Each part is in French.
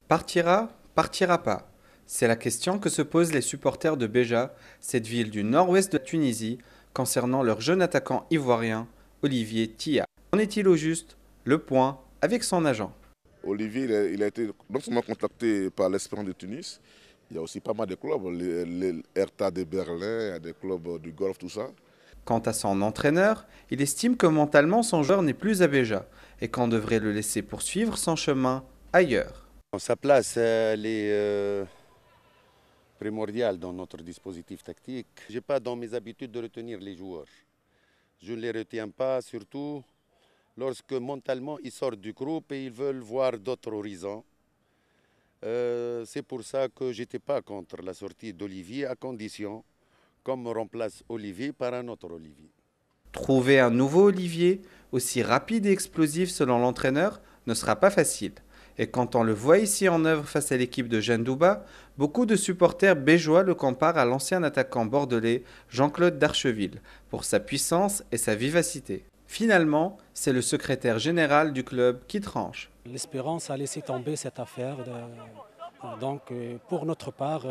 Partira, partira pas. C'est la question que se posent les supporters de Béja, cette ville du nord-ouest de la Tunisie, concernant leur jeune attaquant ivoirien, Olivier Tia. En est-il au juste? Le point avec son agent. Olivier, il a été non seulement contacté par l'Espérance de Tunis, il y a aussi pas mal de clubs, les Hertha de Berlin, des clubs du Golfe, tout ça. Quant à son entraîneur, il estime que mentalement son joueur n'est plus à Béja et qu'on devrait le laisser poursuivre son chemin ailleurs. Sa place, elle est primordiale dans notre dispositif tactique. Je n'ai pas dans mes habitudes de retenir les joueurs. Je ne les retiens pas, surtout lorsque mentalement ils sortent du groupe et ils veulent voir d'autres horizons. C'est pour ça que je n'étais pas contre la sortie d'Olivier, à condition qu'on me remplace Olivier par un autre Olivier. Trouver un nouveau Olivier, aussi rapide et explosif selon l'entraîneur, ne sera pas facile. Et quand on le voit ici en œuvre face à l'équipe de Jendouba, beaucoup de supporters béjois le comparent à l'ancien attaquant bordelais Jean-Claude Darcheville pour sa puissance et sa vivacité. Finalement, c'est le secrétaire général du club qui tranche. L'Espérance a laissé tomber cette affaire. Donc, pour notre part,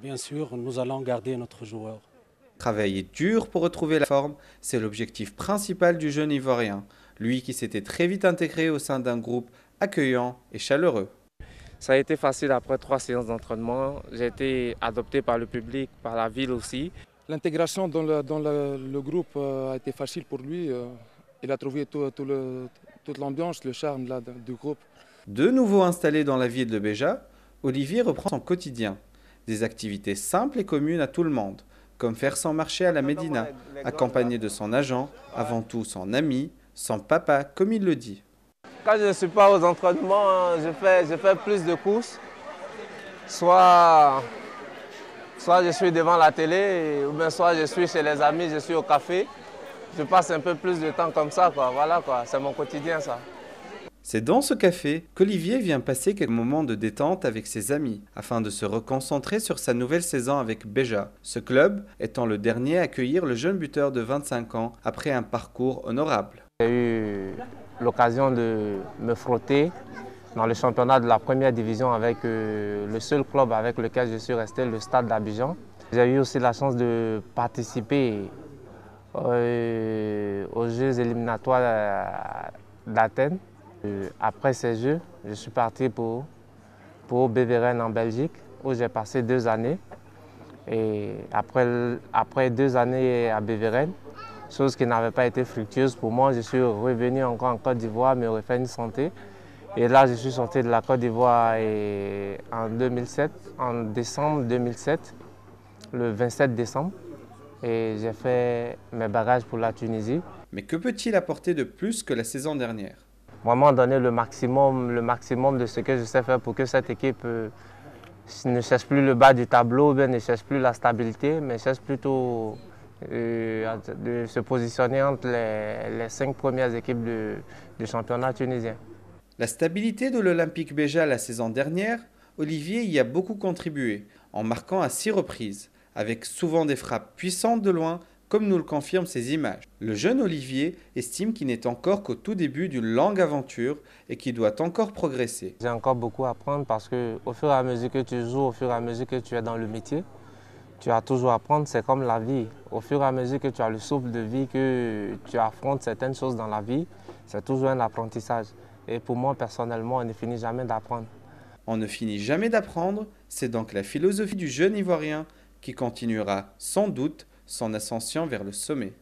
bien sûr, nous allons garder notre joueur. Travailler dur pour retrouver la forme, c'est l'objectif principal du jeune Ivoirien, lui qui s'était très vite intégré au sein d'un groupe accueillant et chaleureux. Ça a été facile après 3 séances d'entraînement. J'ai été adopté par le public, par la ville aussi. L'intégration dans le groupe a été facile pour lui. Il a trouvé toute l'ambiance, le charme du groupe. De nouveau installé dans la ville de Béja, Olivier reprend son quotidien. Des activités simples et communes à tout le monde, comme faire son marché à la Médina, accompagné de son agent, avant tout son ami, son papa, comme il le dit. Quand je ne suis pas aux entraînements, je fais plus de courses. Soit je suis devant la télé, ou bien soit je suis chez les amis, je suis au café. Je passe un peu plus de temps comme ça, quoi. Voilà, quoi. C'est mon quotidien, ça. C'est dans ce café qu'Olivier vient passer quelques moments de détente avec ses amis, afin de se reconcentrer sur sa nouvelle saison avec Béja, ce club étant le dernier à accueillir le jeune buteur de 25 ans après un parcours honorable. J'ai eu l'occasion de me frotter dans le championnat de la première division avec le seul club avec lequel je suis resté, le Stade d'Abidjan. J'ai eu aussi la chance de participer aux Jeux éliminatoires d'Athènes. Après ces Jeux, je suis parti pour Beveren en Belgique, où j'ai passé 2 années. Et après 2 années à Beveren, chose qui n'avait pas été fructueuse pour moi, je suis revenu encore en Côte d'Ivoire me refaire une santé. Et là, je suis sorti de la Côte d'Ivoire en décembre 2007, le 27 décembre. Et j'ai fait mes bagages pour la Tunisie. Mais que peut-il apporter de plus que la saison dernière? Vraiment donner le maximum de ce que je sais faire pour que cette équipe ne cherche plus le bas du tableau, bien ne cherche plus la stabilité, mais cherche plutôt de se positionner entre les 5 premières équipes du championnat tunisien. La stabilité de l'Olympique Béja la saison dernière, Olivier y a beaucoup contribué, en marquant à 6 reprises, avec souvent des frappes puissantes de loin, comme nous le confirment ces images. Le jeune Olivier estime qu'il n'est encore qu'au tout début d'une longue aventure et qu'il doit encore progresser. J'ai encore beaucoup à apprendre parce qu'au fur et à mesure que tu joues, au fur et à mesure que tu es dans le métier, tu as toujours à apprendre, c'est comme la vie. Au fur et à mesure que tu as le souffle de vie, que tu affrontes certaines choses dans la vie, c'est toujours un apprentissage. Et pour moi, personnellement, on ne finit jamais d'apprendre. On ne finit jamais d'apprendre, c'est donc la philosophie du jeune Ivoirien qui continuera sans doute son ascension vers le sommet.